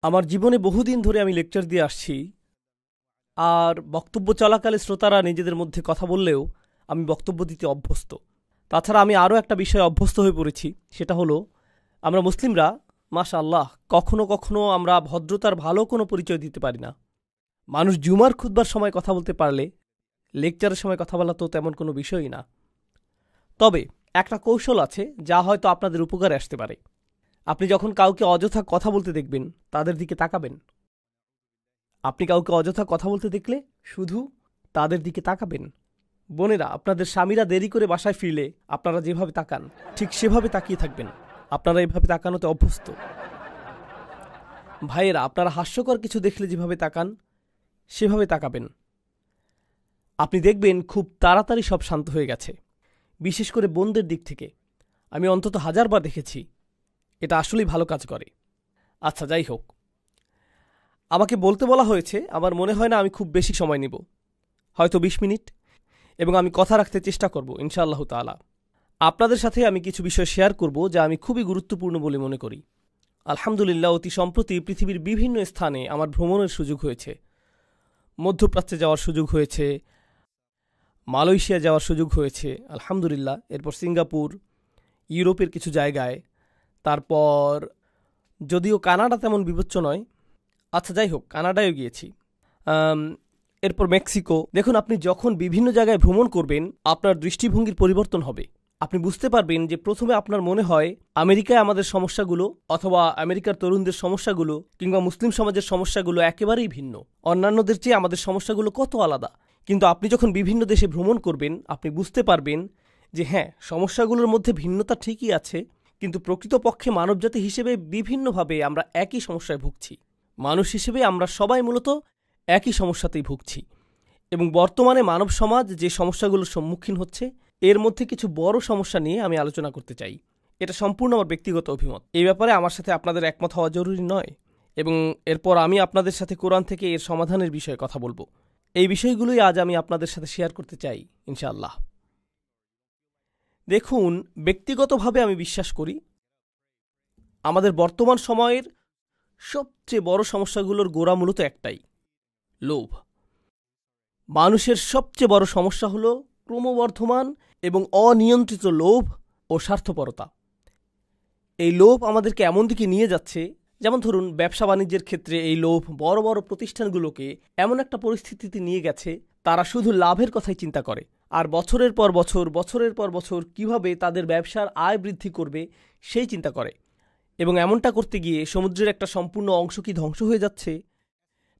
আমার জীবনে বহুদিন ধরে আমি লেকচার দিয়ে আসছি, আর বক্তব্য চলাকালে শ্রোতারা নিজেদের মধ্যে কথা বললেও আমি বক্তব্য দিতে অভ্যস্ত। তাছাড়া আমি আরও একটা বিষয়ে অভ্যস্ত হয়ে পড়েছি, সেটা হলো আমরা মুসলিমরা মাশাআল্লাহ কখনো কখনো আমরা ভদ্রতার ভালো কোনো পরিচয় দিতে পারি না। মানুষ জুমার খুতবার সময় কথা বলতে পারলে লেকচারের সময় কথা বলা তো তেমন কোনো বিষয়ই না। তবে একটা কৌশল আছে যা হয়তো আপনাদের উপকারে আসতে পারে। আপনি যখন কাউকে অযথা কথা বলতে দেখবেন তাদের দিকে তাকাবেন। আপনি কাউকে অযথা কথা বলতে দেখলে শুধু তাদের দিকে তাকাবেন। বোনেরা, আপনাদের স্বামীরা দেরি করে বাসায় ফিরলে আপনারা যেভাবে তাকান ঠিক সেভাবে তাকিয়ে থাকবেন। আপনারা এভাবে তাকানোতে অভ্যস্ত। ভাইয়েরা, আপনারা হাস্যকর কিছু দেখলে যেভাবে তাকান সেভাবে তাকাবেন। আপনি দেখবেন খুব তাড়াতাড়ি সব শান্ত হয়ে গেছে। বিশেষ করে বোনদের দিক থেকে আমি অন্তত 1000 বার দেখেছি। এটা আসলেই ভালো কাজ করে। আচ্ছা, যাই হোক, আমাকে বলতে বলা হয়েছে। আমার মনে হয় না আমি খুব বেশি সময় নেব, হয়তো 20 মিনিট, এবং আমি কথা রাখতে চেষ্টা করব ইনশাআল্লাহ তাআলা। আপনাদের সাথে আমি কিছু বিষয় শেয়ার করব যা আমি খুবই গুরুত্বপূর্ণ বলে মনে করি। আলহামদুলিল্লাহ, অতি সম্প্রতি পৃথিবীর বিভিন্ন স্থানে আমার ভ্রমণের সুযোগ হয়েছে। মধ্যপ্রাচ্যে যাওয়ার সুযোগ হয়েছে, মালয়েশিয়া যাওয়ার সুযোগ হয়েছে আলহামদুলিল্লাহ, এরপর সিঙ্গাপুর, ইউরোপের কিছু জায়গায়, তারপর যদিও কানাডা তেমন বিবেচ্য নয়, আচ্ছা যাই হোক, কানাডায়ও গিয়েছি, এরপর মেক্সিকো। দেখুন, আপনি যখন বিভিন্ন জায়গায় ভ্রমণ করবেন আপনার দৃষ্টিভঙ্গির পরিবর্তন হবে। আপনি বুঝতে পারবেন যে প্রথমে আপনার মনে হয় আমেরিকায় আমাদের সমস্যাগুলো অথবা আমেরিকার তরুণদের সমস্যাগুলো কিংবা মুসলিম সমাজের সমস্যাগুলো একেবারেই ভিন্ন, অন্যান্যদের চেয়ে আমাদের সমস্যাগুলো কত আলাদা। কিন্তু আপনি যখন বিভিন্ন দেশে ভ্রমণ করবেন আপনি বুঝতে পারবেন যে হ্যাঁ, সমস্যাগুলোর মধ্যে ভিন্নতা ঠিকই আছে, কিন্তু প্রকৃতপক্ষে মানবজাতি হিসেবে বিভিন্নভাবে আমরা একই সমস্যায় ভুগছি। মানুষ হিসেবে আমরা সবাই মূলত একই সমস্যাতেই ভুগছি। এবং বর্তমানে মানব সমাজ যে সমস্যাগুলোর সম্মুখীন হচ্ছে এর মধ্যে কিছু বড় সমস্যা নিয়ে আমি আলোচনা করতে চাই। এটা সম্পূর্ণ আমার ব্যক্তিগত অভিমত। এই ব্যাপারে আমার সাথে আপনাদের একমত হওয়া জরুরি নয়, এবং এরপর আমি আপনাদের সাথে কোরআন থেকে এর সমাধানের বিষয়ে কথা বলবো। এই বিষয়গুলোই আজ আমি আপনাদের সাথে শেয়ার করতে চাই ইনশাআল্লাহ। দেখুন, ব্যক্তিগতভাবে আমি বিশ্বাস করি আমাদের বর্তমান সময়ের সবচেয়ে বড় সমস্যাগুলোর গোড়া মূলত একটাই, লোভ। মানুষের সবচেয়ে বড় সমস্যা হলো ক্রমবর্ধমান এবং অনিয়ন্ত্রিত লোভ ও স্বার্থপরতা। এই লোভ আমাদেরকে এমন দিকে নিয়ে যাচ্ছে, যেমন ধরুন ব্যবসা বাণিজ্যের ক্ষেত্রে এই লোভ বড় বড় প্রতিষ্ঠানগুলোকে এমন একটা পরিস্থিতিতে নিয়ে গেছে তারা শুধু লাভের কথাই চিন্তা করে, আর বছরের পর বছর কিভাবে তাদের ব্যবসার আয় বৃদ্ধি করবে সেই চিন্তা করে। এবং এমনটা করতে গিয়ে সমুদ্রের একটা সম্পূর্ণ অংশ কি ধ্বংস হয়ে যাচ্ছে,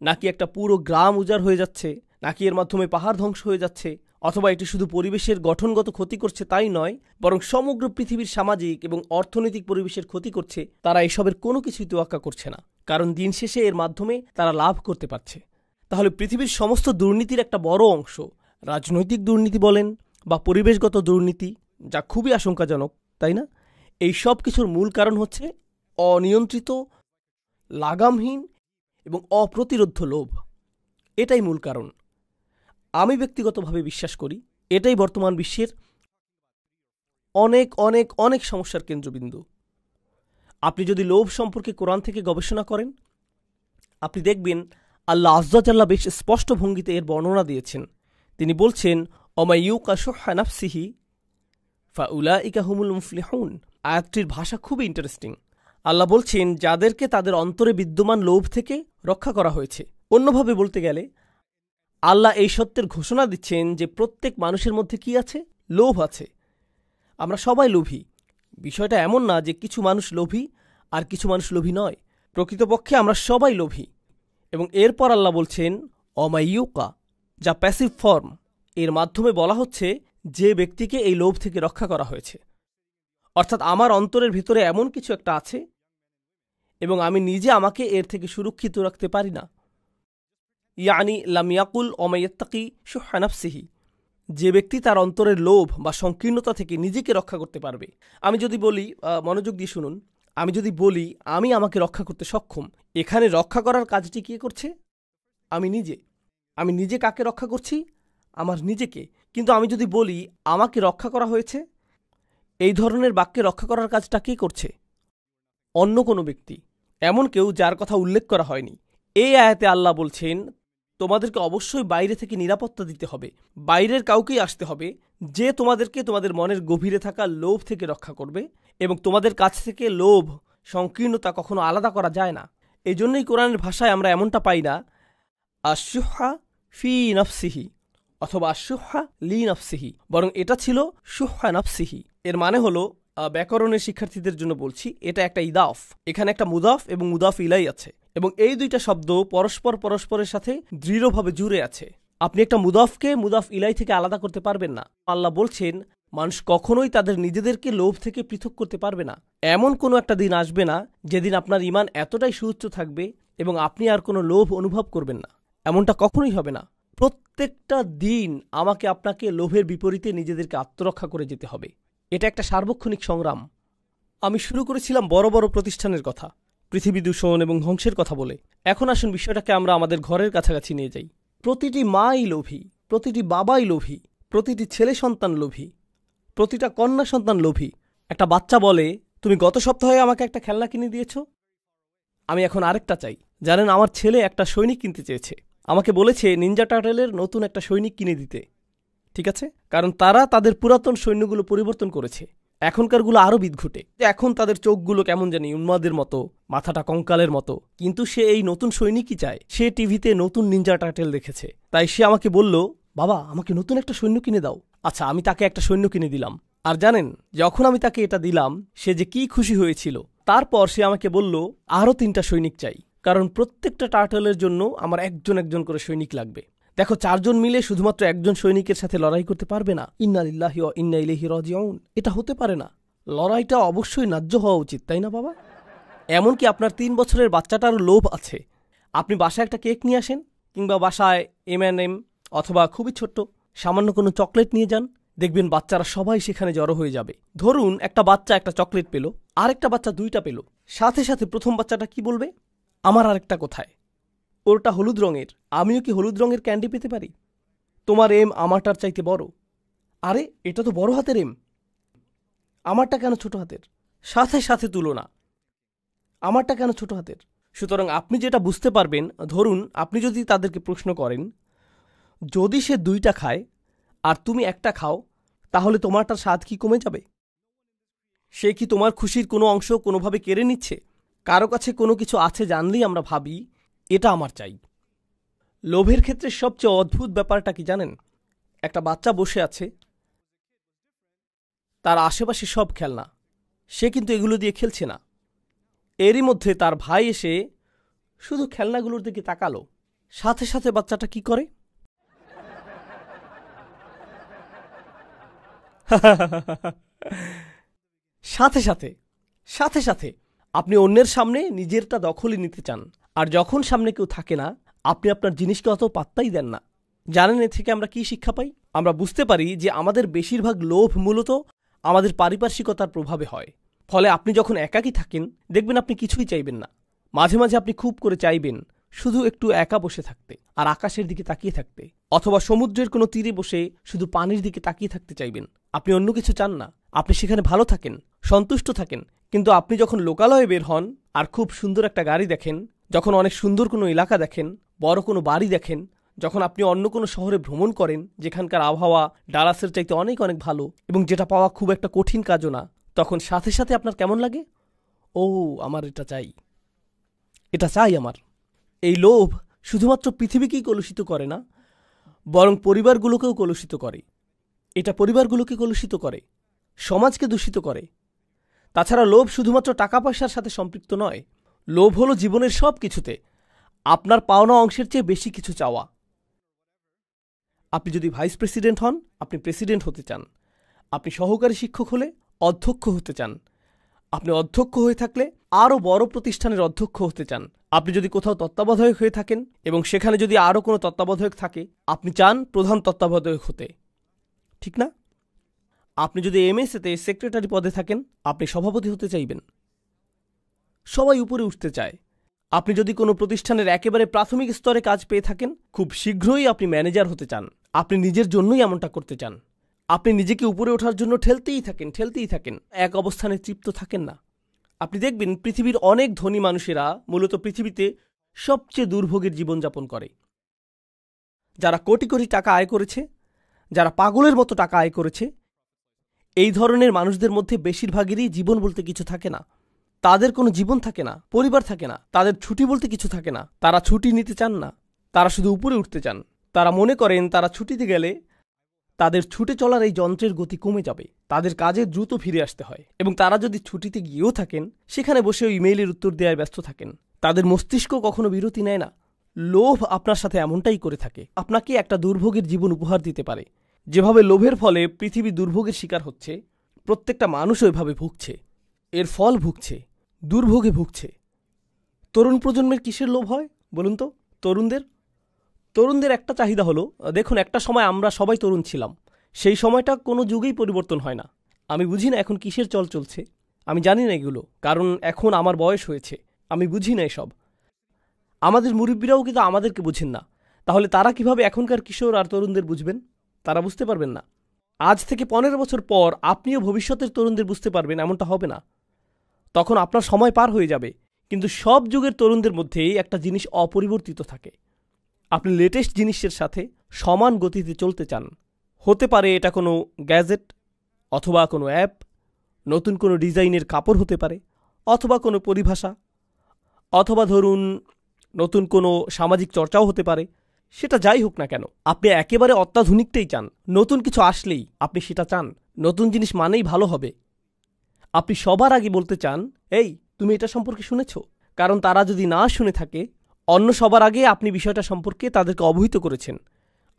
নাকি একটা পুরো গ্রাম উজাড় হয়ে যাচ্ছে, নাকি এর মাধ্যমে পাহাড় ধ্বংস হয়ে যাচ্ছে, অথবা এটি শুধু পরিবেশের গঠনগত ক্ষতি করছে তাই নয়, বরং সমগ্র পৃথিবীর সামাজিক এবং অর্থনৈতিক পরিবেশের ক্ষতি করছে, তারা এসবের কোনো কিছুই তোয়াক্কা করছে না, কারণ দিন শেষে এর মাধ্যমে তারা লাভ করতে পারছে। তাহলে পৃথিবীর সমস্ত দুর্নীতির একটা বড় অংশ, রাজনৈতিক দুর্নীতি বলেন বা পরিবেশগত দুর্নীতি, যা খুবই আশঙ্কাজনক, তাই না? এই সব কিছুর মূল কারণ হচ্ছে অনিয়ন্ত্রিত, লাগামহীন এবং অপ্রতিরোধ্য লোভ। এটাই মূল কারণ। আমি ব্যক্তিগতভাবে বিশ্বাস করি এটাই বর্তমান বিশ্বের অনেক অনেক অনেক সমস্যার কেন্দ্রবিন্দু। আপনি যদি লোভ সম্পর্কে কোরআন থেকে গবেষণা করেন আপনি দেখবেন আল্লাহ আযজা জাল্লা বেশ স্পষ্ট ভঙ্গিতে এর বর্ণনা দিয়েছেন। তিনি বলছেন, অমাইয়ুকা শুহ্হা নাফসিহি ফাউলাইকা হুমুল মুফলিহুন। আয়াতটির ভাষা খুবই ইন্টারেস্টিং। আল্লাহ বলছেন যাদেরকে তাদের অন্তরে বিদ্যমান লোভ থেকে রক্ষা করা হয়েছে। অন্যভাবে বলতে গেলে আল্লাহ এই সত্যের ঘোষণা দিচ্ছেন যে প্রত্যেক মানুষের মধ্যে কি আছে? লোভ আছে। আমরা সবাই লোভী। বিষয়টা এমন না যে কিছু মানুষ লোভী আর কিছু মানুষ লোভী নয়। প্রকৃতপক্ষে আমরা সবাই লোভী। এবং এরপর আল্লাহ বলছেন অমাইয়ুকা, যা প্যাসিভ ফর্ম। এর মাধ্যমে বলা হচ্ছে যে ব্যক্তিকে এই লোভ থেকে রক্ষা করা হয়েছে, অর্থাৎ আমার অন্তরের ভিতরে এমন কিছু একটা আছে এবং আমি নিজে আমাকে এর থেকে সুরক্ষিত রাখতে পারি না। ইয়ানি লাম ইয়াকুল অমাইয়াত্তাকি শুহ্হা নাফসিহি, যে ব্যক্তি তার অন্তরের লোভ বা সংকীর্ণতা থেকে নিজেকে রক্ষা করতে পারবে। আমি যদি বলি, মনোযোগ দিয়ে শুনুন, আমি যদি বলি আমি আমাকে রক্ষা করতে সক্ষম, এখানে রক্ষা করার কাজটি কে করছে? আমি নিজে। আমি নিজে কাকে রক্ষা করছি? আমার নিজেকে। কিন্তু আমি যদি বলি আমাকে রক্ষা করা হয়েছে, এই ধরনের বাক্যে রক্ষা করার কাজটা কে করছে? অন্য কোনো ব্যক্তি। এমন কেউ যার কথা উল্লেখ করা হয়নি। এই আয়াতে আল্লাহ বলছেন, তোমাদেরকে অবশ্যই বাইরে থেকে নিরাপত্তা দিতে হবে, বাইরের কাউকেই আসতে হবে যে তোমাদেরকে তোমাদের মনের গভীরে থাকা লোভ থেকে রক্ষা করবে, এবং তোমাদের কাছ থেকে লোভ, সংকীর্ণতা কখনো আলাদা করা যায় না। এই জন্যই কোরআনের ভাষায় আমরা এমনটা পাই না আশুহা ফি নফসিহি অথবা আশুহা লি নফসিহি, বরং এটা ছিল শুহা নফসিহি। এর মানে হলো, ব্যাকরণের শিক্ষার্থীদের জন্য বলছি, এটা একটা ইদাফ, এখানে একটা মুদাফ এবং মুদাফ ইলাই আছে, এবং এই দুইটা শব্দ পরস্পরের সাথে দৃঢ়ভাবে জুড়ে আছে। আপনি একটা মুদাফকে মুদাফ ইলাই থেকে আলাদা করতে পারবেন না। আল্লাহ বলছেন, মানুষ কখনোই তাদের নিজেদেরকে লোভ থেকে পৃথক করতে পারবে না। এমন কোনো একটা দিন আসবে না যেদিন আপনার ঈমান এতটাই সুউচ্চ থাকবে এবং আপনি আর কোনো লোভ অনুভব করবেন না। এমনটা কখনোই হবে না। প্রত্যেকটা দিন আমাকে আপনাকে লোভের বিপরীতে নিজেদেরকে আত্মরক্ষা করে যেতে হবে। এটা একটা সার্বক্ষণিক সংগ্রাম। আমি শুরু করেছিলাম বড় বড় প্রতিষ্ঠানের কথা, পৃথিবী দূষণ এবং ধ্বংসের কথা বলে। এখন আসুন বিষয়টাকে আমরা আমাদের ঘরের কাছাকাছি নিয়ে যাই। প্রতিটি মাই লোভী, প্রতিটি বাবাই লোভী, প্রতিটি ছেলে সন্তান লোভী, প্রতিটা কন্যা সন্তান লোভী। একটা বাচ্চা বলে, তুমি গত সপ্তাহে আমাকে একটা খেলনা কিনে দিয়েছ, আমি এখন আরেকটা চাই। জানেন, আমার ছেলে একটা সৈনিক কিনতে চেয়েছে, আমাকে বলেছে নিনজা টার্টেলের নতুন একটা সৈনিক কিনে দিতে। ঠিক আছে, কারণ তারা তাদের পুরাতন সৈন্যগুলো পরিবর্তন করেছে, এখনকারগুলো আরও বিদঘুটে। এখন তাদের চোখগুলো কেমন জানি উন্মাদের মতো, মাথাটা কঙ্কালের মতো, কিন্তু সে এই নতুন সৈনিকই চায়। সে টিভিতে নতুন নিনজা টার্টেল দেখেছে, তাই সে আমাকে বলল, বাবা আমাকে নতুন একটা সৈন্য কিনে দাও। আচ্ছা, আমি তাকে একটা সৈন্য কিনে দিলাম। আর জানেন, যখন আমি তাকে এটা দিলাম, সে যে কি খুশি হয়েছিল। তারপর সে আমাকে বলল, আরও 3টা সৈনিক চাই, কারণ প্রত্যেকটা টার্টলের জন্য আমার একজন একজন করে সৈনিক লাগবে। দেখো, 4 জন মিলে শুধুমাত্র একজন সৈনিকের সাথে লড়াই করতে পারবে না। ইন্না লিল্লাহি ওয়া ইন্না ইলাইহি রাজিউন, এটা হতে পারে না। লড়াইটা অবশ্যই ন্যায্য হওয়া উচিত, তাই না বাবা? এমনকি আপনার 3 বছরের বাচ্চাটারও লোভ আছে। আপনি বাসায় একটা কেক নিয়ে আসেন, কিংবা বাসায় M&M অথবা খুবই ছোট্ট সামান্য কোনো চকলেট নিয়ে যান, দেখবেন বাচ্চারা সবাই সেখানে জড়ো হয়ে যাবে। ধরুন একটা বাচ্চা একটা চকলেট পেল, আরেকটা বাচ্চা 2টা পেল, সাথে সাথে প্রথম বাচ্চাটা কি বলবে? আমার আরেকটা কোথায়? ওরটা হলুদ রঙের, আমিও কি হলুদ রঙের ক্যান্ডি পেতে পারি? তোমার এম আমারটার চাইতে বড়। আরে, এটা তো বড় হাতের এম, আমারটা কেন ছোট হাতের? সাথে সাথে তুলনা, আমারটা কেন ছোট হাতের? সুতরাং আপনি যেটা বুঝতে পারবেন, ধরুন আপনি যদি তাদেরকে প্রশ্ন করেন, যদি সে 2টা খায় আর তুমি একটা খাও, তাহলে তোমারটার স্বাদ কি কমে যাবে? সে কি তোমার খুশির কোনো অংশ কোনোভাবে কেড়ে নিচ্ছে? কারো কাছে কোনো কিছু আছে জানলেই আমরা ভাবি, এটা আমার চাই। লোভের ক্ষেত্রে সবচেয়ে অদ্ভুত ব্যাপারটা কি জানেন? একটা বাচ্চা বসে আছে, তার আশেপাশে সব খেলনা, সে কিন্তু এগুলো দিয়ে খেলছে না। এরই মধ্যে তার ভাই এসে শুধু খেলনাগুলোর দিকে তাকালো, সাথে সাথে বাচ্চাটা কি করে? সাথে সাথে সাথে সাথে আপনি অন্যের সামনে নিজেরটা দখলই নিতে চান, আর যখন সামনে কেউ থাকে না, আপনি আপনার জিনিসকে অত পাত্তাই দেন না। জানেন এ থেকে আমরা কি শিক্ষা পাই? আমরা বুঝতে পারি যে আমাদের বেশিরভাগ লোভ মূলত আমাদের পারিপার্শ্বিকতার প্রভাবে হয়। ফলে আপনি যখন একাকী থাকেন, দেখবেন আপনি কিছুই চাইবেন না। মাঝে মাঝে আপনি খুব করে চাইবেন শুধু একটু একা বসে থাকতে আর আকাশের দিকে তাকিয়ে থাকতে, অথবা সমুদ্রের কোনো তীরে বসে শুধু পানির দিকে তাকিয়ে থাকতে চাইবেন। আপনি অন্য কিছু চান না, আপনি সেখানে ভালো থাকেন, সন্তুষ্ট থাকেন। কিন্তু আপনি যখন লোকালয়ে বের হন আর খুব সুন্দর একটা গাড়ি দেখেন, যখন অনেক সুন্দর কোনো এলাকা দেখেন, বড় কোনো বাড়ি দেখেন, যখন আপনি অন্য কোনো শহরে ভ্রমণ করেন যেখানকার আবহাওয়া ডালাসের চাইতে অনেক অনেক ভালো এবং যেটা পাওয়া খুব একটা কঠিন কাজও না, তখন সাথে সাথে আপনার কেমন লাগে? ও, আমার এটা চাই, এটা চাই আমার। এই লোভ শুধুমাত্র পৃথিবীকেই কলুষিত করে না, বরং পরিবারগুলোকেও কলুষিত করে। এটা পরিবারগুলোকে কলুষিত করে, সমাজকে দূষিত করে। তাছাড়া লোভ শুধুমাত্র টাকা পয়সার সাথে সম্পৃক্ত নয়। লোভ হলো জীবনের সব কিছুতে আপনার পাওনা অংশের চেয়ে বেশি কিছু চাওয়া। আপনি যদি ভাইস প্রেসিডেন্ট হন, আপনি প্রেসিডেন্ট হতে চান। আপনি সহকারী শিক্ষক হলে অধ্যক্ষ হতে চান। আপনি অধ্যক্ষ হয়ে থাকলে আরও বড় প্রতিষ্ঠানের অধ্যক্ষ হতে চান। আপনি যদি কোথাও তত্ত্বাবধায়ক হয়ে থাকেন এবং সেখানে যদি আরও কোনো তত্ত্বাবধায়ক থাকে, আপনি চান প্রধান তত্ত্বাবধায়ক হতে, ঠিক না? আপনি যদি এমএসএতে সেক্রেটারি পদে থাকেন, আপনি সভাপতি হতে চাইবেন। সবাই উপরে উঠতে চায়। আপনি যদি কোনো প্রতিষ্ঠানের একেবারে প্রাথমিক স্তরে কাজ পেয়ে থাকেন, খুব শীঘ্রই আপনি ম্যানেজার হতে চান। আপনি নিজের জন্যই এমনটা করতে চান। আপনি নিজেকে উপরে ওঠার জন্য ঠেলতেই থাকেন, এক অবস্থানে তৃপ্ত থাকেন না। আপনি দেখবেন পৃথিবীর অনেক ধনী মানুষেরা মূলত পৃথিবীতে সবচেয়ে দুর্ভোগের জীবনযাপন করে। যারা কোটি কোটি টাকা আয় করেছে, যারা পাগলের মতো টাকা আয় করেছে, এই ধরনের মানুষদের মধ্যে বেশিরভাগেরই জীবন বলতে কিছু থাকে না। তাদের কোনো জীবন থাকে না, পরিবার থাকে না, তাদের ছুটি বলতে কিছু থাকে না। তারা ছুটি নিতে চান না, তারা শুধু উপরে উঠতে চান। তারা মনে করেন তারা ছুটিতে গেলে তাদের ছুটে চলার এই যন্ত্রের গতি কমে যাবে, তাদের কাজে দ্রুত ফিরে আসতে হয়। এবং তারা যদি ছুটিতে গিয়েও থাকেন, সেখানে বসেও ইমেইলের উত্তর দেওয়ায় ব্যস্ত থাকেন। তাদের মস্তিষ্ক কখনো বিরতি নেয় না। লোভ আপনার সাথে এমনটাই করে থাকে, আপনাকে একটা দুর্ভোগের জীবন উপহার দিতে পারে। যেভাবে লোভের ফলে পৃথিবী দুর্ভোগের শিকার হচ্ছে, প্রত্যেকটা মানুষ ওইভাবে ভুগছে, এর ফল ভুগছে, দুর্ভোগে ভুগছে। তরুণ প্রজন্মের কিসের লোভ হয় বলুন তো? তরুণদের একটা চাহিদা হলো, দেখুন একটা সময় আমরা সবাই তরুণ ছিলাম, সেই সময়টা কোনো যুগেই পরিবর্তন হয় না। আমি বুঝি না এখন কিসের চল চলছে, আমি জানি না এগুলো, কারণ এখন আমার বয়স হয়েছে, আমি বুঝি না এসব। আমাদের মুরব্বীরাও কিন্তু আমাদেরকে বুঝেন না, তাহলে তারা কিভাবে এখনকার কিশোর আর তরুণদের বুঝবেন? তারা বুঝতে পারবেন না। আজ থেকে 15 বছর পর আপনিও ভবিষ্যতের তরুণদের বুঝতে পারবেন, এমনটা হবে না। তখন আপনার সময় পার হয়ে যাবে। কিন্তু সব যুগের তরুণদের মধ্যেই একটা জিনিস অপরিবর্তিত থাকে, আপনি লেটেস্ট জিনিসের সাথে সমান গতিতে চলতে চান। হতে পারে এটা কোনো গ্যাজেট, অথবা কোনো অ্যাপ, নতুন কোনো ডিজাইনের কাপড় হতে পারে, অথবা কোনো পরিভাষা, অথবা ধরুন নতুন কোনো সামাজিক চর্চাও হতে পারে। সেটা যাই হোক না কেন, আপনি একেবারে অত্যাধুনিকটাই চান। নতুন কিছু আসলেই আপনি সেটা চান। নতুন জিনিস মানেই ভালো হবে। আপনি সবার আগে বলতে চান, এই তুমি এটা সম্পর্কে শুনেছ? কারণ তারা যদি না শুনে থাকে, অন্য সবার আগে আপনি বিষয়টা সম্পর্কে তাদেরকে অবহিত করেছেন,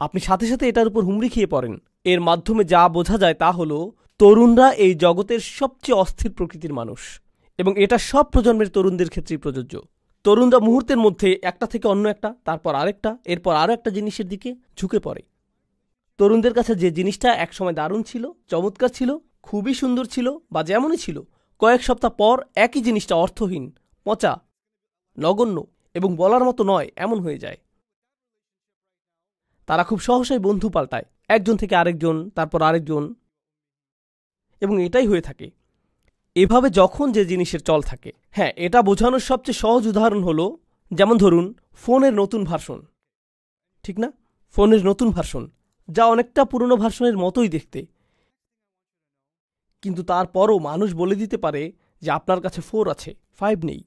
আপনি সাথে সাথে এটার উপর হুমড়ি খেয়ে পড়েন। এর মাধ্যমে যা বোঝা যায় তা হলো, তরুণরা এই জগতের সবচেয়ে অস্থির প্রকৃতির মানুষ, এবং এটা সব প্রজন্মের তরুণদের ক্ষেত্রেই প্রযোজ্য। তরুণরা মুহূর্তের মধ্যে একটা থেকে অন্য একটা, তারপর আরেকটা, এরপর আরও একটা জিনিসের দিকে ঝুঁকে পড়ে। তরুণদের কাছে যে জিনিসটা একসময় দারুণ ছিল, চমৎকার ছিল, খুবই সুন্দর ছিল, বা যেমনই ছিল, কয়েক সপ্তাহ পর একই জিনিসটা অর্থহীন, পচা, নগণ্য এবং বলার মতো নয় এমন হয়ে যায়। তারা খুব সহসাই বন্ধু পাল্টায়, একজন থেকে আরেকজন, তারপর আরেকজন, এবং এটাই হয়ে থাকে। এভাবে যখন যে জিনিসের চল থাকে, হ্যাঁ, এটা বোঝানোর সবচেয়ে সহজ উদাহরণ হলো, যেমন ধরুন ফোনের নতুন ভার্সন, ঠিক না? ফোনের নতুন ভার্সন, যা অনেকটা পুরনো ভার্সনের মতোই দেখতে, কিন্তু তারপরও মানুষ বলে দিতে পারে যে আপনার কাছে 4 আছে, 5 নেই,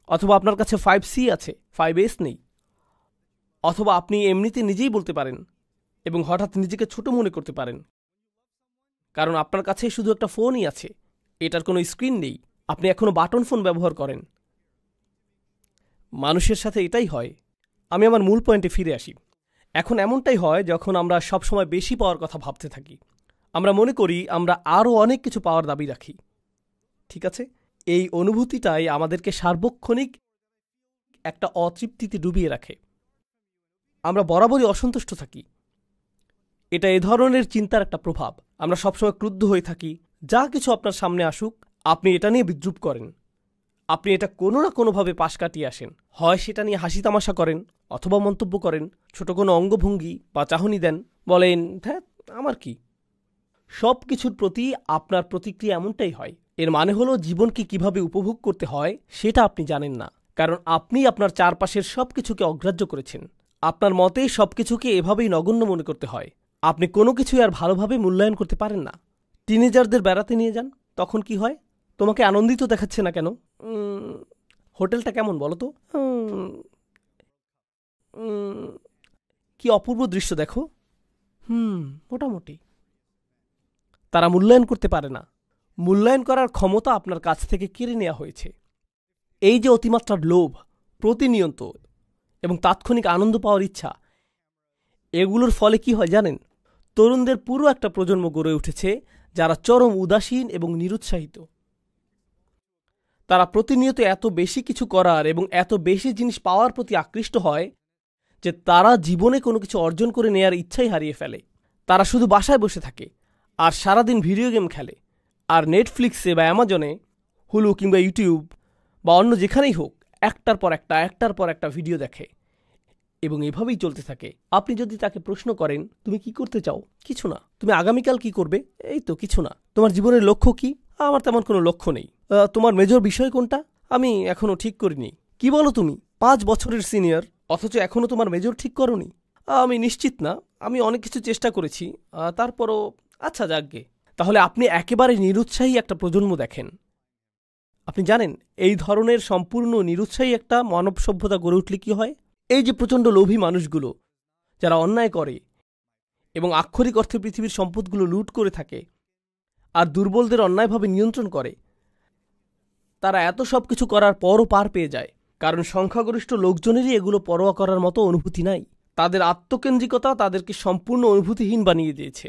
অথবা আপনার কাছে 5C আছে, 5S নেই, অথবা আপনি এমনিতে নিজেই বলতে পারেন এবং হঠাৎ নিজেকে ছোট মনে করতে পারেন, কারণ আপনার কাছে শুধু একটা ফোনই আছে, এটার কোনো স্ক্রিন নেই, আপনি এখনো বাটন ফোন ব্যবহার করেন। মানুষের সাথে এটাই হয়। আমি আমার মূল পয়েন্টে ফিরে আসি। এখন এমনটাই হয় যখন আমরা সবসময় বেশি পাওয়ার কথা ভাবতে থাকি। আমরা মনে করি আমরা আরও অনেক কিছু পাওয়ার দাবি রাখি, ঠিক আছে? এই অনুভূতিটাই আমাদেরকে সার্বক্ষণিক একটা অতৃপ্তিতে ডুবিয়ে রাখে। আমরা বরাবরই অসন্তুষ্ট থাকি। এটা এ ধরনের চিন্তার একটা প্রভাব। আমরা সবসময় ক্রুদ্ধ হয়ে থাকি। যা কিছু আপনার সামনে আসুক, আপনি এটা নিয়ে বিদ্রূপ করেন, আপনি এটা কোনো না কোনোভাবে পাশ কাটিয়ে আসেন। হয় সেটা নিয়ে হাসি তামাশা করেন, অথবা মন্তব্য করেন, ছোট কোনো অঙ্গভঙ্গি বা চাহনি দেন, বলেন হ্যাঁ আমার কি। সব কিছুর প্রতি আপনার প্রতিক্রিয়া এমনটাই হয়। এর মানে হলো জীবনকে কিভাবে উপভোগ করতে হয় সেটা আপনি জানেন না, কারণ আপনি আপনার চারপাশের সব কিছুকে অগ্রাহ্য করেছেন। আপনার মতে সব কিছুকে এভাবেই নগণ্য মনে করতে হয়। আপনি কোনো কিছুই আর ভালোভাবে মূল্যায়ন করতে পারেন না। টিনেজারদের বেড়াতে নিয়ে যান, তখন কি হয়? তোমাকে আনন্দিত দেখাচ্ছে না কেন? হোটেলটা কেমন বলো তো? কি অপূর্ব দৃশ্য দেখো। মোটামুটি। তারা মূল্যায়ন করতে পারে না। মূল্যায়ন করার ক্ষমতা আপনার কাছ থেকে কেড়ে নেওয়া হয়েছে। এই যে অতিমাত্রার লোভ, প্রতিনিয়ত এবং তাৎক্ষণিক আনন্দ পাওয়ার ইচ্ছা, এগুলোর ফলে কি হয় জানেন? তরুণদের পুরো একটা প্রজন্ম গড়ে উঠেছে যারা চরম উদাসীন এবং নিরুৎসাহিত। তারা প্রতিনিয়ত এত বেশি কিছু করার এবং এত বেশি জিনিস পাওয়ার প্রতি আকৃষ্ট হয় যে তারা জীবনে কোনো কিছু অর্জন করে নেয়ার ইচ্ছাই হারিয়ে ফেলে। তারা শুধু বাসায় বসে থাকে আর সারাদিন ভিডিও গেম খেলে, আর নেটফ্লিক্সে বা অ্যামাজনে, হুলু কিংবা ইউটিউব বা অন্য যেখানেই হোক একটার পর একটা ভিডিও দেখে, এবং এভাবেই চলতে থাকে। আপনি যদি তাকে প্রশ্ন করেন তুমি কি করতে চাও, কিছু না। তুমি আগামীকাল কি করবে, এই তো কিছু না। তোমার জীবনের লক্ষ্য কি, আমার তেমন কোনো লক্ষ্য নেই। তোমার মেজর বিষয় কোনটা? আমি এখনো ঠিক করিনি। কি বলো তুমি? 5 বছরের সিনিয়র, অথচ এখনো তোমার মেজর ঠিক করনি? আমি নিশ্চিত না, আমি অনেক কিছু চেষ্টা করেছি, তারপরও আচ্ছা যাকগে। তাহলে আপনি একেবারে নিরুৎসাহী একটা প্রজন্ম দেখেন। আপনি জানেন এই ধরনের সম্পূর্ণ নিরুৎসাহী একটা মানব সভ্যতা গড়ে উঠলে কি হয়? এই যে প্রচণ্ড লোভী মানুষগুলো যারা অন্যায় করে এবং আক্ষরিক অর্থে পৃথিবীর সম্পদগুলো লুট করে থাকে আর দুর্বলদের অন্যায়ভাবে নিয়ন্ত্রণ করে, তারা এত সব কিছু করার পরও পার পেয়ে যায়, কারণ সংখ্যাগরিষ্ঠ লোকজনেরই এগুলো পরোয়া করার মতো অনুভূতি নাই। তাদের আত্মকেন্দ্রিকতা তাদেরকে সম্পূর্ণ অনুভূতিহীন বানিয়ে দিয়েছে।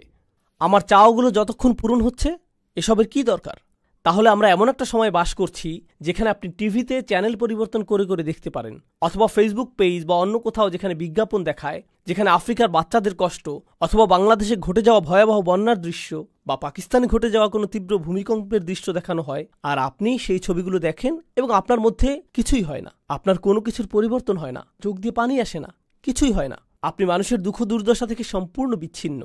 আমার চাওয়াগুলো যতক্ষণ পূরণ হচ্ছে, এসবের কি দরকার? তাহলে আমরা এমন একটা সময় বাস করছি যেখানে আপনি টিভিতে চ্যানেল পরিবর্তন করে করে দেখতে পারেন, অথবা ফেসবুক পেজ বা অন্য কোথাও যেখানে বিজ্ঞাপন দেখায়, যেখানে আফ্রিকার বাচ্চাদের কষ্ট, অথবা বাংলাদেশে ঘটে যাওয়া ভয়াবহ বন্যার দৃশ্য, বা পাকিস্তানে ঘটে যাওয়া কোনো তীব্র ভূমিকম্পের দৃশ্য দেখানো হয়, আর আপনি সেই ছবিগুলো দেখেন এবং আপনার মধ্যে কিছুই হয় না, আপনার কোনো কিছুর পরিবর্তন হয় না, চোখ দিয়ে পানি আসে না, কিছুই হয় না। আপনি মানুষের দুঃখ দুর্দশা থেকে সম্পূর্ণ বিচ্ছিন্ন,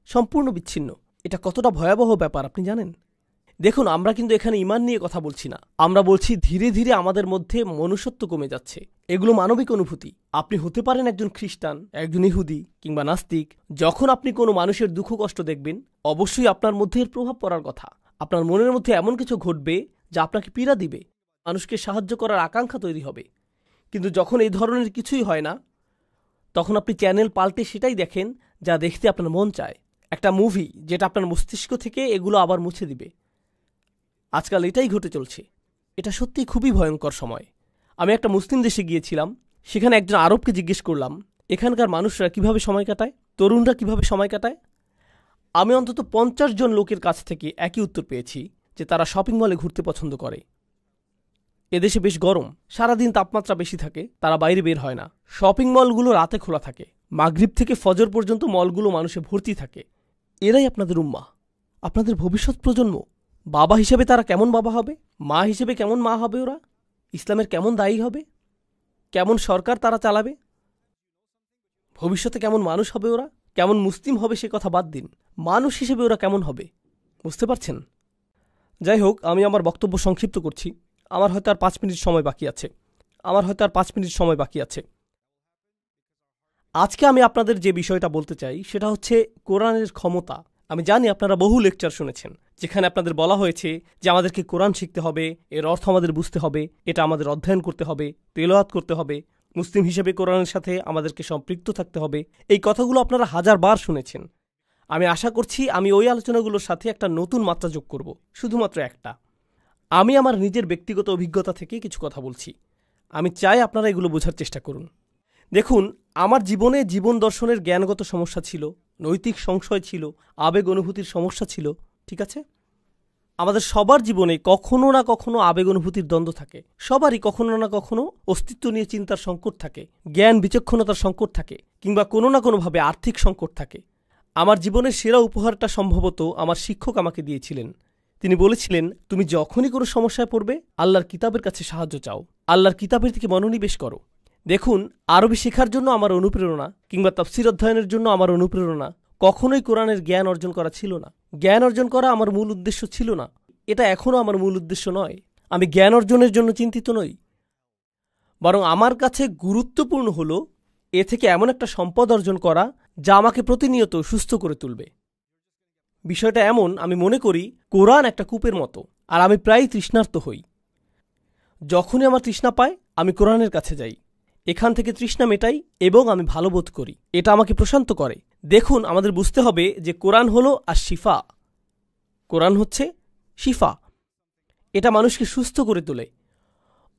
সম্পূর্ণ বিচ্ছিন্ন। এটা কতটা ভয়াবহ ব্যাপার আপনি জানেন? দেখুন, আমরা কিন্তু এখানে ঈমান নিয়ে কথা বলছি না, আমরা বলছি ধীরে ধীরে আমাদের মধ্যে মনুষ্যত্ব কমে যাচ্ছে। এগুলো মানবিক অনুভূতি। আপনি হতে পারেন একজন খ্রিস্টান, একজন ইহুদি কিংবা নাস্তিক। যখন আপনি কোনো মানুষের দুঃখ কষ্ট দেখবেন, অবশ্যই আপনার মধ্যে এর প্রভাব পড়ার কথা। আপনার মনের মধ্যে এমন কিছু ঘটবে যা আপনাকে পীড়া দিবে, মানুষকে সাহায্য করার আকাঙ্ক্ষা তৈরি হবে। কিন্তু যখন এই ধরনের কিছুই হয় না, তখন আপনি চ্যানেল পাল্টে সেটাই দেখেন যা দেখতে আপনার মন চায়, একটা মুভি যেটা আপনার মস্তিষ্ক থেকে এগুলো আবার মুছে দিবে। আজকাল এটাই ঘটে চলছে। এটা সত্যিই খুবই ভয়ঙ্কর সময়। আমি একটা মুসলিম দেশে গিয়েছিলাম, সেখানে একজন আরবকে জিজ্ঞেস করলাম এখানকার মানুষরা কিভাবে সময় কাটায়, তরুণরা কিভাবে সময় কাটায়। আমি অন্তত 50 জন লোকের কাছ থেকে একই উত্তর পেয়েছি যে তারা শপিং মলে ঘুরতে পছন্দ করে। এদেশে বেশ গরম, সারাদিন তাপমাত্রা বেশি থাকে, তারা বাইরে বের হয় না। শপিং মলগুলো রাতে খোলা থাকে, মাগরিব থেকে ফজর পর্যন্ত মলগুলো মানুষে ভর্তি থাকে। এরাই আপনাদের উম্মাহ, আপনাদের ভবিষ্যৎ প্রজন্ম। বাবা হিসেবে তারা কেমন বাবা হবে, মা হিসেবে কেমন মা হবে, ওরা ইসলামের কেমন দায়ী হবে, কেমন সরকার তারা চালাবে, ভবিষ্যতে কেমন মানুষ হবে ওরা, কেমন মুসলিম হবে সে কথা বাদ দিন, মানুষ হিসেবে ওরা কেমন হবে, বুঝতে পারছেন? যাই হোক, আমি আমার বক্তব্য সংক্ষিপ্ত করছি। আমার হয়তো আর 5 মিনিট সময় বাকি আছে। আজকে আমি আপনাদের যে বিষয়টা বলতে চাই সেটা হচ্ছে কোরআনের ক্ষমতা। আমি জানি আপনারা বহু লেকচার শুনেছেন যেখানে আপনাদের বলা হয়েছে যে আমাদেরকে কোরআন শিখতে হবে, এর অর্থ আমাদের বুঝতে হবে, এটা আমাদের অধ্যয়ন করতে হবে, তেলাওয়াত করতে হবে, মুসলিম হিসেবে কোরআনের সাথে আমাদেরকে সম্পৃক্ত থাকতে হবে। এই কথাগুলো আপনারা 1000 বার শুনেছেন। আমি আশা করছি আমি ওই আলোচনাগুলোর সাথে একটা নতুন মাত্রা যোগ করব, শুধুমাত্র একটা। আমি আমার নিজের ব্যক্তিগত অভিজ্ঞতা থেকে কিছু কথা বলছি। আমি চাই আপনারা এগুলো বোঝার চেষ্টা করুন। দেখুন, আমার জীবনে জীবন দর্শনের জ্ঞানগত সমস্যা ছিল, নৈতিক সংশয় ছিল, আবেগ অনুভূতির সমস্যা ছিল, ঠিক আছে? আমাদের সবার জীবনে কখনো না কখনো আবেগ অনুভূতির দ্বন্দ্ব থাকে, সবারই কখনো না কখনো অস্তিত্ব নিয়ে চিন্তার সংকট থাকে, জ্ঞান বিচক্ষণতার সংকট থাকে, কিংবা কোনো না কোনোভাবে আর্থিক সংকট থাকে। আমার জীবনের সেরা উপহারটা সম্ভবত আমার শিক্ষক আমাকে দিয়েছিলেন। তিনি বলেছিলেন, তুমি যখনই কোনো সমস্যায় পড়বে আল্লাহর কিতাবের কাছে সাহায্য চাও, আল্লাহর কিতাবের থেকে মনোনিবেশ করো। দেখুন, আরবি শেখার জন্য আমার অনুপ্রেরণা কিংবা তাফসীর অধ্যয়নের জন্য আমার অনুপ্রেরণা কখনোই কোরআনের জ্ঞান অর্জন করা ছিল না। জ্ঞান অর্জন করা আমার মূল উদ্দেশ্য ছিল না, এটা এখনও আমার মূল উদ্দেশ্য নয়। আমি জ্ঞান অর্জনের জন্য চিন্তিত নই, বরং আমার কাছে গুরুত্বপূর্ণ হলো এ থেকে এমন একটা সম্পদ অর্জন করা যা আমাকে প্রতিনিয়ত সুস্থ করে তুলবে। বিষয়টা এমন, আমি মনে করি কোরআন একটা কূপের মতো, আর আমি প্রায় তৃষ্ণার্ত হই। যখনই আমার তৃষ্ণা পায় আমি কোরআনের কাছে যাই, এখান থেকে তৃষ্ণা মেটাই এবং আমি ভালো বোধ করি, এটা আমাকে প্রশান্ত করে। দেখুন, আমাদের বুঝতে হবে যে কোরআন হলো আর শিফা, কোরআন হচ্ছে শিফা, এটা মানুষকে সুস্থ করে তোলে।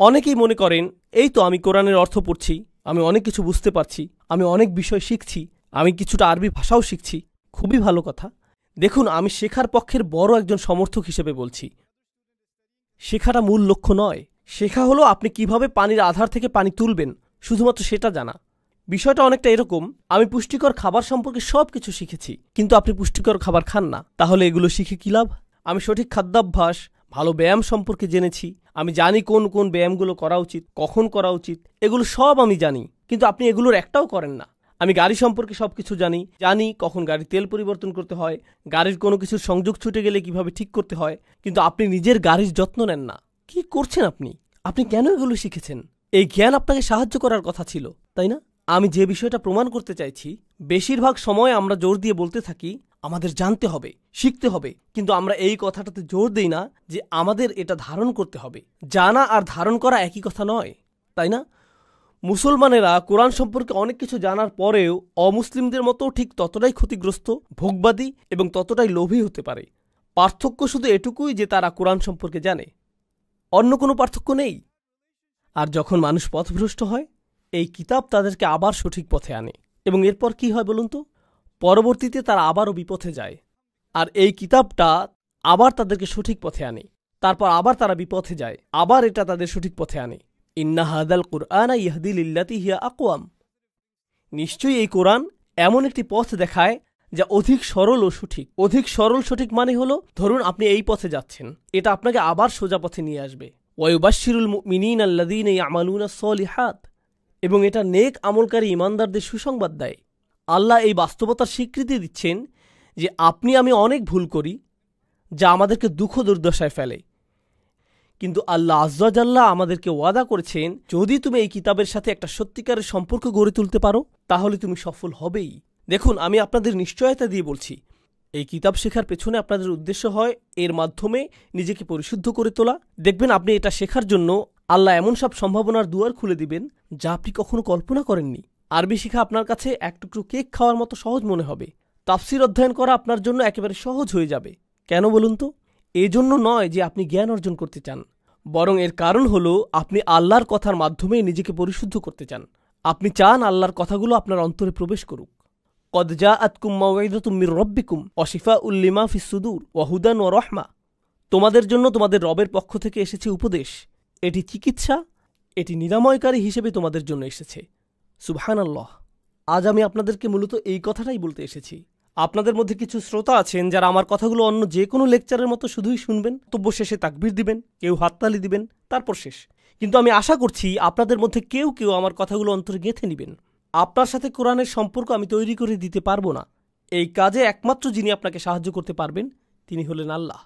অনেকেই মনে করেন এই তো আমি কোরআনের অর্থ পড়ছি, আমি অনেক কিছু বুঝতে পারছি, আমি অনেক বিষয় শিখছি, আমি কিছুটা আরবি ভাষাও শিখছি, খুবই ভালো কথা। দেখুন, আমি শেখার পক্ষের বড় একজন সমর্থক হিসেবে বলছি, শেখাটা মূল লক্ষ্য নয়। শেখা হলো আপনি কিভাবে পানির আধার থেকে পানি তুলবেন, শুধুমাত্র সেটা জানা। বিষয়টা অনেকটা এরকম, আমি পুষ্টিকর খাবার সম্পর্কে সব কিছু শিখেছি, কিন্তু আপনি পুষ্টিকর খাবার খান না, তাহলে এগুলো শিখে কী লাভ? আমি সঠিক খাদ্যাভ্যাস, ভালো ব্যায়াম সম্পর্কে জেনেছি, আমি জানি কোন কোন ব্যায়ামগুলো করা উচিত, কখন করা উচিত, এগুলো সব আমি জানি, কিন্তু আপনি এগুলোর একটাও করেন না। আমি গাড়ি সম্পর্কে সবকিছু জানি কখন গাড়ির তেল পরিবর্তন করতে হয়, গাড়ির কোনো কিছুর সংযোগ ছুটে গেলে কিভাবে ঠিক করতে হয়, কিন্তু আপনি নিজের গাড়ির যত্ন নেন না। কি করছেন আপনি? আপনি কেন এগুলো শিখেছেন? এই জ্ঞান আপনাকে সাহায্য করার কথা ছিল, তাই না? আমি যে বিষয়টা প্রমাণ করতে চাইছি, বেশিরভাগ সময় আমরা জোর দিয়ে বলতে থাকি আমাদের জানতে হবে, শিখতে হবে, কিন্তু আমরা এই কথাটাতে জোর দেই না যে আমাদের এটা ধারণ করতে হবে। জানা আর ধারণ করা একই কথা নয়, তাই না? মুসলমানেরা কোরআন সম্পর্কে অনেক কিছু জানার পরেও অমুসলিমদের মতো ঠিক ততটাই ক্ষতিগ্রস্ত, ভোগবাদী এবং ততটাই লোভী হতে পারে। পার্থক্য শুধু এটুকুই যে তারা কোরআন সম্পর্কে জানে, অন্য কোনো পার্থক্য নেই। আর যখন মানুষ পথভ্রষ্ট হয়, এই কিতাব তাদেরকে আবার সঠিক পথে আনে। এবং এরপর কি হয় বলুন তো? পরবর্তীতে তারা আবারও বিপথে যায়, আর এই কিতাবটা আবার তাদেরকে সঠিক পথে আনে। তারপর আবার তারা বিপথে যায়, আবার এটা তাদের সঠিক পথে আনে। ইন্না হাদাল কুরআনা ইয়াহদি লিল্লাতি হিয়া আকওয়াম। নিশ্চয়ই এই কোরআন এমন একটি পথ দেখায় যা অধিক সরল ও সঠিক। অধিক সরল সঠিক মানে হলো, ধরুন আপনি এই পথে যাচ্ছেন, এটা আপনাকে আবার সোজা পথে নিয়ে আসবে। ওয়ায়ুবাশশিরুল মুমিনিনা আল্লাযীনা ইয়ামালুনাস সলিহাত। এবং এটা নেক আমলকারী ঈমানদারদের সুসংবাদ দেয়। আল্লাহ এই বাস্তবতার স্বীকৃতি দিচ্ছেন যে আপনি আমি অনেক ভুল করি, যা আমাদেরকে দুঃখ দুর্দশায় ফেলে, কিন্তু আল্লাহ আয্যা জাল্লা আমাদেরকে ওয়াদা করেছেন, যদি তুমি এই কিতাবের সাথে একটা সত্যিকারের সম্পর্ক গড়ে তুলতে পারো, তাহলে তুমি সফল হবেই। দেখুন, আমি আপনাদের নিশ্চয়তা দিয়ে বলছি, এই কিতাব শেখার পেছনে আপনাদের উদ্দেশ্য হয় এর মাধ্যমে নিজেকে পরিশুদ্ধ করে তোলা। দেখবেন আপনি এটা শেখার জন্য আল্লাহ এমন সব সম্ভাবনার দুয়ার খুলে দিবেন যা আপনি কখনো কল্পনা করেননি। আরবি শেখা আপনার কাছে এক টুকরো কেক খাওয়ার মতো সহজ মনে হবে। তাফসির অধ্যয়ন করা আপনার জন্য একেবারে সহজ হয়ে যাবে। কেন বলুন তো? এজন্য নয় যে আপনি জ্ঞান অর্জন করতে চান, বরং এর কারণ হলো আপনি আল্লাহর কথার মাধ্যমে নিজেকে পরিশুদ্ধ করতে চান। আপনি চান আল্লাহর কথাগুলো আপনার অন্তরে প্রবেশ করুক। কদ জাআতকুম মাউইযাতুম মির রাব্বিকুম ওয়া শিফাউল লিমা ফিস সুদূর ওয়া হুদান ওয়া রাহমা। তোমাদের জন্য তোমাদের রবের পক্ষ থেকে এসেছে উপদেশ, এটি চিকিৎসা, এটি নিরাময়কারী হিসেবে তোমাদের জন্য এসেছে। সুবহানাল্লাহ। আজ আমি আপনাদেরকে মূলত এই কথাটাই বলতে এসেছি। আপনাদের মধ্যে কিছু শ্রোতা আছেন যারা আমার কথাগুলো অন্য যে কোনো লেকচারের মতো শুধুই শুনবেন, তব্য শেষে তাকবীর দিবেন, কেউ হাততালি দিবেন, তারপর শেষ। কিন্তু আমি আশা করছি আপনাদের মধ্যে কেউ কেউ আমার কথাগুলো অন্তরে গেঁথে নেবেন। আপনার সাথে কোরআনের সম্পর্ক আমি তৈরি করে দিতে পারবো না। এই কাজে একমাত্র যিনি আপনাকে সাহায্য করতে পারবেন তিনি হলেন আল্লাহ।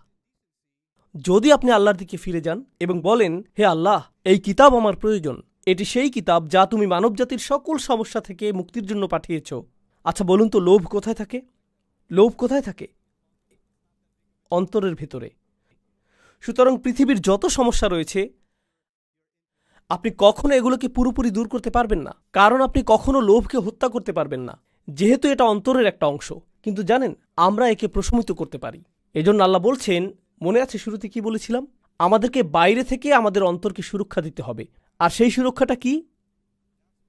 যদি আপনি আল্লাহর দিকে ফিরে যান এবং বলেন, হে আল্লাহ, এই কিতাব আমার প্রয়োজন, এটি সেই কিতাব যা তুমি মানবজাতির সকল সমস্যা থেকে মুক্তির জন্য পাঠিয়েছ। আচ্ছা বলুন তো, লোভ কোথায় থাকে? লোভ কোথায় থাকে? অন্তরের ভেতরে। সুতরাং পৃথিবীর যত সমস্যা রয়েছে, আপনি কখনো এগুলোকে পুরোপুরি দূর করতে পারবেন না, কারণ আপনি কখনো লোভকে হত্যা করতে পারবেন না, যেহেতু এটা অন্তরের একটা অংশ। কিন্তু জানেন, আমরা একে প্রশমিত করতে পারি। এজন্য আল্লাহ বলছেন, মনে আছে শুরুতে কি বলেছিলাম? আমাদেরকে বাইরে থেকে আমাদের অন্তরকে সুরক্ষা দিতে হবে। আর সেই সুরক্ষাটা কি?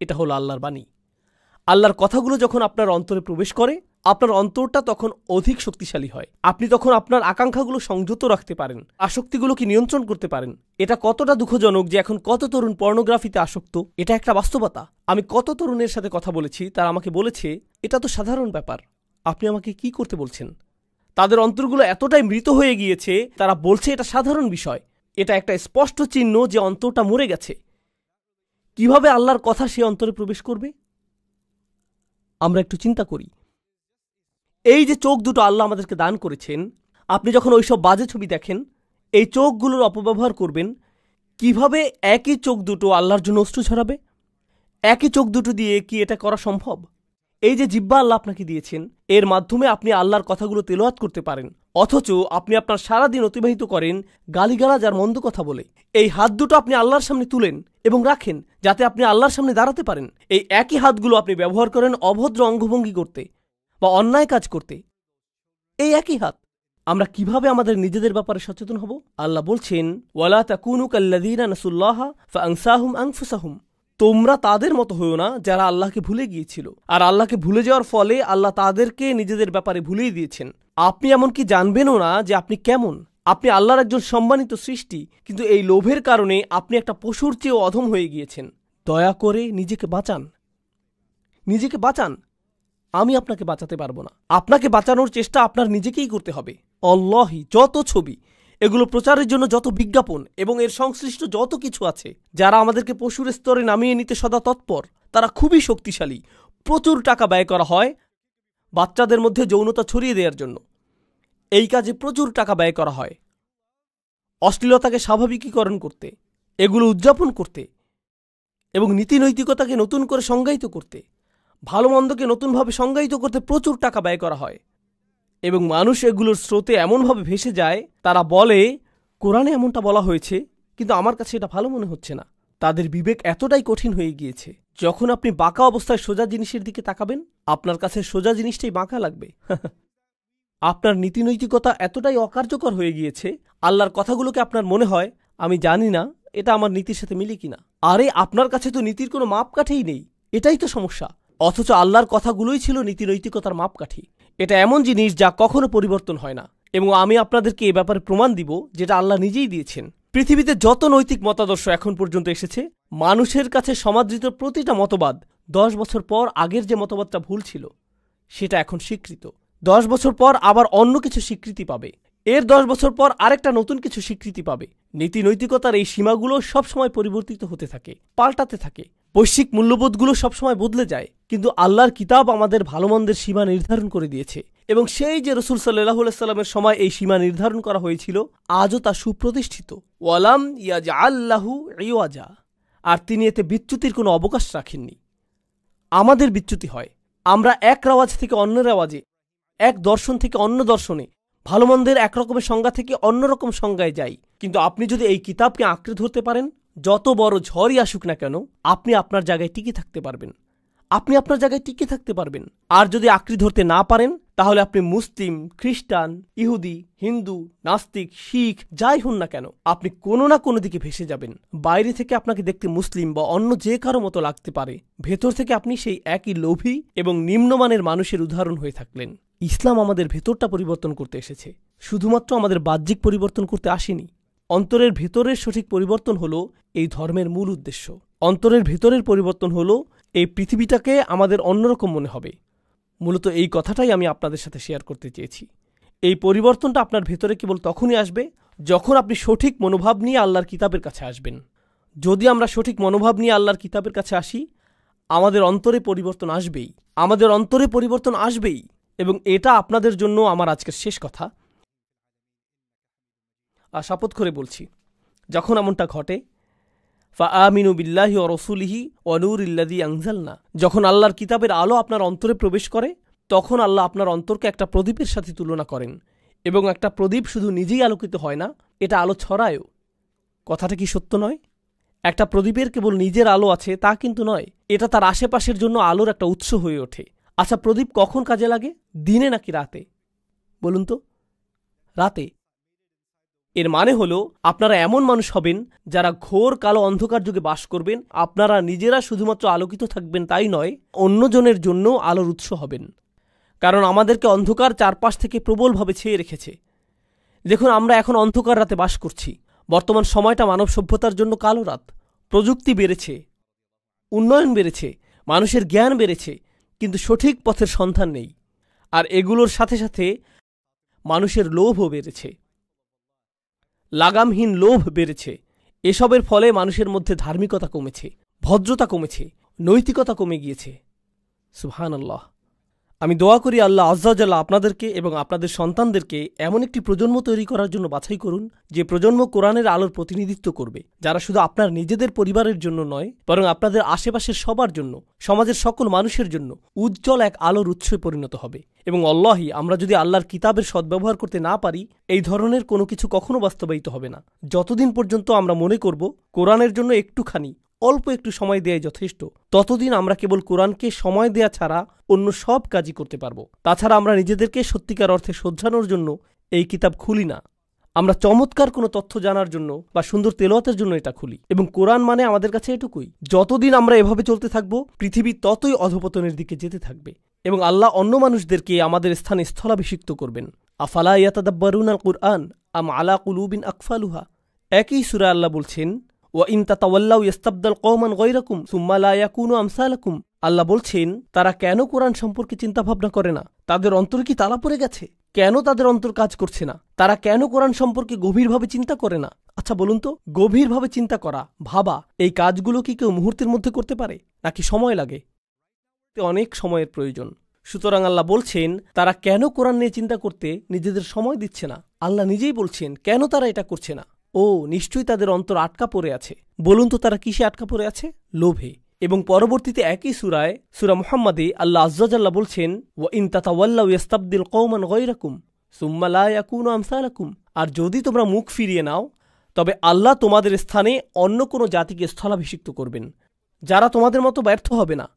এটা হলো আল্লাহর বাণী। আল্লাহর কথাগুলো যখন আপনার অন্তরে প্রবেশ করে, আপনার অন্তরটা তখন অধিক শক্তিশালী হয়। আপনি তখন আপনার আকাঙ্ক্ষাগুলো সংযত রাখতে পারেন, আসক্তিগুলোকে নিয়ন্ত্রণ করতে পারেন। এটা কতটা দুঃখজনক যে এখন কত তরুণ পর্নোগ্রাফিতে আসক্ত, এটা একটা বাস্তবতা। আমি কত তরুণের সাথে কথা বলেছি, তারা আমাকে বলেছে, এটা তো সাধারণ ব্যাপার, আপনি আমাকে কি করতে বলছেন? তাদের অন্তরগুলো এতটাই মৃত হয়ে গিয়েছে, তারা বলছে এটা সাধারণ বিষয়। এটা একটা স্পষ্ট চিহ্ন যে অন্তরটা মরে গেছে। কিভাবে আল্লাহর কথা সে অন্তরে প্রবেশ করবে? আমরা একটু চিন্তা করি। এই যে চোখ দুটো আল্লাহ আমাদেরকে দান করেছেন, আপনি যখন ওইসব বাজে ছবি দেখেন, এই চোখগুলোর অপব্যবহার করবেন, কিভাবে একই চোখ দুটো আল্লাহর জন্য অশ্রু ছড়াবে? একই চোখ দুটো দিয়ে কি এটা করা সম্ভব? এই যে জিহ্বা আল্লাহ আপনাকে দিয়েছেন, এর মাধ্যমে আপনি আল্লাহর কথাগুলো তেলাওয়াত করতে পারেন, অথচ আপনি আপনার সারাদিন অতিবাহিত করেন গালিগালাজ আর মন্দ কথা বলে। এই হাত দুটো আপনি আল্লাহর সামনে তুলেন এবং রাখেন, যাতে আপনি আল্লাহর সামনে দাঁড়াতে পারেন। এই একই হাতগুলো আপনি ব্যবহার করেন অভদ্র অঙ্গভঙ্গি করতে বা অন্যায় কাজ করতে। এই একই হাত। আমরা কিভাবে আমাদের নিজেদের ব্যাপারে সচেতন হব? আল্লাহ বলছেন, ওয়ালা তাকুনু কাল্লাযীনা নাসুল্লাহা ফাআনসাহুম আনফুসাহুম। তোমরা তাদের মতো হইও না যারা আল্লাহকে ভুলে গিয়েছিল, আর আল্লাহকে ভুলে যাওয়ার ফলে আল্লাহ তাদেরকে নিজেদের ব্যাপারে ভুলিয়ে দিয়েছেন। আপনি এমনকি জানবেনও না যে আপনি কেমন। আপনি আল্লাহর একজন সম্মানিত সৃষ্টি, কিন্তু এই লোভের কারণে আপনি একটা পশুর চেয়েও অধম হয়ে গিয়েছেন। দয়া করে নিজেকে বাঁচান, নিজেকে বাঁচান। আমি আপনাকে বাঁচাতে পারবো না। আপনাকে বাঁচানোর চেষ্টা আপনার নিজেকেই করতে হবে। আল্লাহি, যত ছবি, এগুলো প্রচারের জন্য যত বিজ্ঞাপন এবং এর সংশ্লিষ্ট যত কিছু আছে, যারা আমাদেরকে পশুর স্তরে নামিয়ে নিতে সদা তৎপর, তারা খুবই শক্তিশালী, প্রচুর টাকা ব্যয় করা হয় বাচ্চাদের মধ্যে যৌনতা ছড়িয়ে দেওয়ার জন্য। এই কাজে প্রচুর টাকা ব্যয় করা হয় অশ্লীলতাকে স্বাভাবিকীকরণ করতে, এগুলো উদযাপন করতে এবং নীতি নৈতিকতাকে নতুন করে সংজ্ঞায়িত করতে, ভালো মন্দকে নতুনভাবে সংজ্ঞায়িত করতে প্রচুর টাকা ব্যয় করা হয়। এবং মানুষ এগুলোর স্রোতে এমনভাবে ভেসে যায়, তারা বলে কোরআনে এমনটা বলা হয়েছে, কিন্তু আমার কাছে এটা ভালো মনে হচ্ছে না। তাদের বিবেক এতটাই কঠিন হয়ে গিয়েছে, যখন আপনি বাঁকা অবস্থায় সোজা জিনিসের দিকে তাকাবেন, আপনার কাছে সোজা জিনিসটাই বাঁকা লাগবে। আপনার নীতিনৈতিকতা এতটাই অকার্যকর হয়ে গিয়েছে, আল্লাহর কথাগুলোকে আপনার মনে হয় আমি জানি না এটা আমার নীতির সাথে মিলে কিনা। আরে আপনার কাছে তো নীতির কোনো মাপকাঠিই নেই, এটাই তো সমস্যা। অথচ আল্লাহর কথাগুলোই ছিল নীতিনৈতিকতার মাপকাঠি। এটা এমন জিনিস যা কখনো পরিবর্তন হয় না, এবং আমি আপনাদেরকে এ ব্যাপারে প্রমাণ দিব যেটা আল্লাহ নিজেই দিয়েছেন। পৃথিবীতে যত নৈতিক মতাদর্শ এখন পর্যন্ত এসেছে, মানুষের কাছে সমাদৃত প্রতিটা মতবাদ 10 বছর পর আগের যে মতবাদটা ভুল ছিল সেটা এখন স্বীকৃত। 10 বছর পর আবার অন্য কিছু স্বীকৃতি পাবে, এর 10 বছর পর আরেকটা নতুন কিছু স্বীকৃতি পাবে। নীতি নৈতিকতার এই সীমাগুলো সবসময় পরিবর্তিত হতে থাকে, পাল্টাতে থাকে। বৈশ্বিক মূল্যবোধগুলো সবসময় বদলে যায়, কিন্তু আল্লাহর কিতাব আমাদের ভালো মন্দের সীমা নির্ধারণ করে দিয়েছে, এবং সেই যে রসুল সাল্লাল্লাহু আলাইহি সাল্লামের সময় এই সীমা নির্ধারণ করা হয়েছিল, আজও তা সুপ্রতিষ্ঠিত। ওয়ালাম ইয়াজআল লাহু ইওয়াজা, আর তিনি এতে বিচ্যুতির কোনো অবকাশ রাখেননি। আমাদের বিচ্যুতি হয়, আমরা এক রেওয়াজ থেকে অন্য রেওয়াজে, এক দর্শন থেকে অন্য দর্শনে, ভালো মন্দের একরকমের সংজ্ঞা থেকে অন্যরকম সংজ্ঞায় যাই। কিন্তু আপনি যদি এই কিতাবকে আঁকড়ে ধরতে পারেন, যত বড় ঝড়ই আসুক না কেন, আপনি আপনার জায়গায় টিকে থাকতে পারবেন। আপনি আপনার জায়গায় টিকে থাকতে পারবেন। আর যদি আঁকড়ে ধরতে না পারেন, তাহলে আপনি মুসলিম, খ্রিস্টান, ইহুদি, হিন্দু, নাস্তিক, শিখ যাই হন না কেন, আপনি কোনো না কোনো দিকে ভেসে যাবেন। বাইরে থেকে আপনাকে দেখতে মুসলিম বা অন্য যে কারো মতো লাগতে পারে, ভেতর থেকে আপনি সেই একই লোভী এবং নিম্নমানের মানুষের উদাহরণ হয়ে থাকলেন। ইসলাম আমাদের ভেতরটা পরিবর্তন করতে এসেছে, শুধুমাত্র আমাদের বাহ্যিক পরিবর্তন করতে আসেনি। অন্তরের ভেতরের সঠিক পরিবর্তন হলো এই ধর্মের মূল উদ্দেশ্য। অন্তরের ভেতরের পরিবর্তন হলো এই পৃথিবীটাকে আমাদের অন্যরকম মনে হবে। মূলত এই কথাটাই আমি আপনাদের সাথে শেয়ার করতে চেয়েছি। এই পরিবর্তনটা আপনার ভেতরে কেবল তখনই আসবে যখন আপনি সঠিক মনোভাব নিয়ে আল্লাহর কিতাবের কাছে আসবেন। যদি আমরা সঠিক মনোভাব নিয়ে আল্লাহর কিতাবের কাছে আসি, আমাদের অন্তরে পরিবর্তন আসবেই, আমাদের অন্তরে পরিবর্তন আসবেই। এবং এটা আপনাদের জন্য আমার আজকের শেষ কথা। আর শপথ করে বলছি, যখন এমনটা ঘটে, ফাআমিনু বিল্লাহি ওয়া রাসূলিহি ওয়া নূরিল্লাযী আনজালনা, যখন আল্লাহর কিতাবের আলো আপনার অন্তরে প্রবেশ করে, তখন আল্লাহ আপনার অন্তরকে একটা প্রদীপের সাথে তুলনা করেন। এবং একটা প্রদীপ শুধু নিজেই আলোকিত হয় না, এটা আলো ছড়ায়ও। কথাটা কি সত্য নয়? একটা প্রদীপের কেবল নিজের আলো আছে তা কিন্তু নয়, এটা তার আশেপাশের জন্য আলোর একটা উৎস হয়ে ওঠে। আচ্ছা, প্রদীপ কখন কাজে লাগে, দিনে নাকি রাতে? বলুন তো। রাতে। এর মানে হলো আপনারা এমন মানুষ হবেন যারা ঘোর কালো অন্ধকার যুগে বাস করবেন। আপনারা নিজেরা শুধুমাত্র আলোকিত থাকবেন তাই নয়, অন্যজনের জন্য আলোর উৎস হবেন। কারণ আমাদেরকে অন্ধকার চারপাশ থেকে প্রবলভাবে ছেয়ে রেখেছে। দেখুন, আমরা এখন অন্ধকার রাতে বাস করছি। বর্তমান সময়টা মানব সভ্যতার জন্য কালো রাত। প্রযুক্তি বেড়েছে, উন্নয়ন বেড়েছে, মানুষের জ্ঞান বেড়েছে, কিন্তু সঠিক পথের সন্ধান নেই। আর এগুলোর সাথে সাথে মানুষের লোভও বেড়েছে, লাগামহীন লোভ বেড়েছে। এসবের ফলে মানুষের মধ্যে ধার্মিকতা কমেছে, ভদ্রতা কমেছে, নৈতিকতা কমে গিয়েছে। সুবহানাল্লাহ। আমি দোয়া করি আল্লাহ আজ্জা ওয়া জাল্লা আপনাদেরকে এবং আপনাদের সন্তানদেরকে এমন একটি প্রজন্ম তৈরি করার জন্য বাছাই করুন, যে প্রজন্ম কোরআনের আলোর প্রতিনিধিত্ব করবে, যারা শুধু আপনার নিজেদের পরিবারের জন্য নয়, বরং আপনাদের আশেপাশের সবার জন্য, সমাজের সকল মানুষের জন্য উজ্জ্বল এক আলোর উৎসে পরিণত হবে। এবং আল্লাহি, আমরা যদি আল্লাহর কিতাবের সদ্ব্যবহার করতে না পারি, এই ধরনের কোনো কিছু কখনো বাস্তবায়িত হবে না। যতদিন পর্যন্ত আমরা মনে করব কোরআনের জন্য একটুখানি, অল্প একটু সময় দেয়াই যথেষ্ট, ততদিন আমরা কেবল কোরআনকে সময় দেয়া ছাড়া অন্য সব কাজই করতে পারব। তাছাড়া আমরা নিজেদেরকে সত্যিকার অর্থে শোধরানোর জন্য এই কিতাব খুলি না। আমরা চমৎকার কোনো তথ্য জানার জন্য বা সুন্দর তেলাওয়াতের জন্য এটা খুলি। এবং কোরআন মানে আমাদের কাছে এটুকুই। যতদিন আমরা এভাবে চলতে থাকব, পৃথিবী ততই অধপতনের দিকে যেতে থাকবে এবং আল্লাহ অন্য মানুষদেরকে আমাদের স্থানে স্থলাভিষিক্ত করবেন। আফালা ইয়াতাদাব্বারুনাল কুরআন আম আলা কুলুবিন আকফালুহা। একই সূরা আল্লাহ বলছেন, ওয়া ইন তাতাওয়াল্লাউ ইস্তাবদাল কওমান গায়রাকুম সুম্মা লা ইয়াকুনু আমসালাকুম। আল্লাহ বলছেন, তারা কেন কোরআন সম্পর্কে চিন্তা ভাবনা করে না? তাদের অন্তরে কি তালা পড়ে গেছে? কেন তাদের অন্তর কাজ করছে না? তারা কেন কোরআন সম্পর্কে গভীরভাবে চিন্তা করে না? আচ্ছা বলুন তো, গভীরভাবে চিন্তা করা, ভাবা, এই কাজগুলো কি কেউ মুহূর্তের মধ্যে করতে পারে, নাকি সময় লাগে? অনেক সময়ের প্রয়োজন। সুতরাং আল্লাহ বলছেন তারা কেন কোরআন নিয়ে চিন্তা করতে নিজেদের সময় দিচ্ছে না। আল্লাহ নিজেই বলছেন কেন তারা এটা করছে না। ও নিশ্চয়ই তাদের অন্তর আটকা পড়ে আছে। বলুন তো তারা কিসে আটকা পড়ে আছে? লোভে। এবং পরবর্তীতে একই সূরা মুহাম্মাদে আল্লাহ আজ্জাজাল্লাহ বলছেন, ওয়া ইন তাতাওয়াল্লাউ ইস্তাবদিল কওমান গায়রাকুম সুম্মা লা ইয়াকুনু আমসালাকুম। আর যদি তোমরা মুখ ফিরিয়ে নাও তবে আল্লাহ তোমাদের স্থানে অন্য কোনো জাতিকে স্থলাভিষিক্ত করবেন, যারা তোমাদের মতো ব্যর্থ হবে না।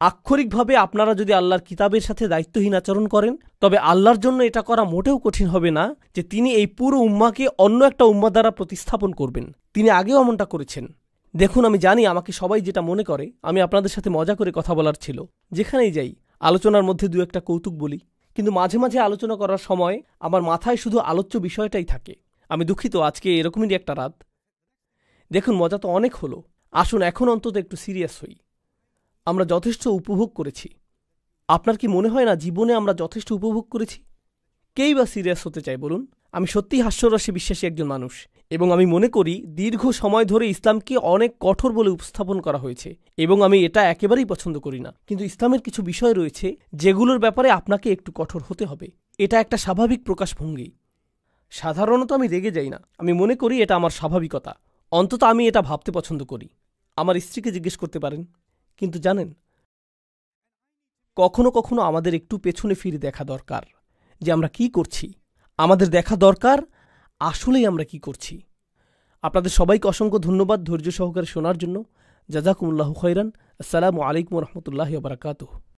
আক্ষরিকভাবে আপনারা যদি আল্লাহর কিতাবের সাথে দায়িত্বহীন আচরণ করেন তবে আল্লাহর জন্য এটা করা মোটেও কঠিন হবে না যে তিনি এই পুরো উম্মাহকে অন্য একটা উম্মাহ দ্বারা প্রতিস্থাপন করবেন। তিনি আগেও এমনটা করেছেন। দেখুন, আমি জানি আমাকে সবাই যেটা মনে করে আমি আপনাদের সাথে মজা করে কথা বলার ছিল। যেখানেই যাই আলোচনার মধ্যে দু একটা কৌতুক বলি, কিন্তু মাঝে মাঝে আলোচনা করার সময় আমার মাথায় শুধু আলোচ্য বিষয়টাই থাকে। আমি দুঃখিত, আজকে এরকমই একটা রাত। দেখুন, মজা তো অনেক হলো, আসুন এখন অন্তত একটু সিরিয়াস হই। আমরা যথেষ্ট উপভোগ করেছি। আপনার কি মনে হয় না জীবনে আমরা যথেষ্ট উপভোগ করেছি? কেই বা সিরিয়াস হতে চাই বলুন? আমি সত্যিই হাস্যরসে বিশ্বাসী একজন মানুষ, এবং আমি মনে করি দীর্ঘ সময় ধরে ইসলামকে অনেক কঠোর বলে উপস্থাপন করা হয়েছে, এবং আমি এটা একেবারেই পছন্দ করি না। কিন্তু ইসলামের কিছু বিষয় রয়েছে যেগুলোর ব্যাপারে আপনাকে একটু কঠোর হতে হবে। এটা একটা স্বাভাবিক প্রকাশভঙ্গি। সাধারণত আমি রেগে যাই না, আমি মনে করি এটা আমার স্বাভাবিকতা। অন্তত আমি এটা ভাবতে পছন্দ করি। আমার স্ত্রীকে জিজ্ঞেস করতে পারেন। কিন্তু জানেন, কখনো কখনো আমাদের একটু পেছনে ফিরে দেখা দরকার যে আমরা কি করছি। আমাদের দেখা দরকার আসলেই আমরা কি করছি। আপনাদের সবাইকে অসংখ্য ধন্যবাদ ধৈর্য সহকারে শোনার জন্য। জাযাকুমুল্লাহু খাইরান। আসসালামু আলাইকুম ওয়া রাহমাতুল্লাহি ওয়া বারাকাতুহু।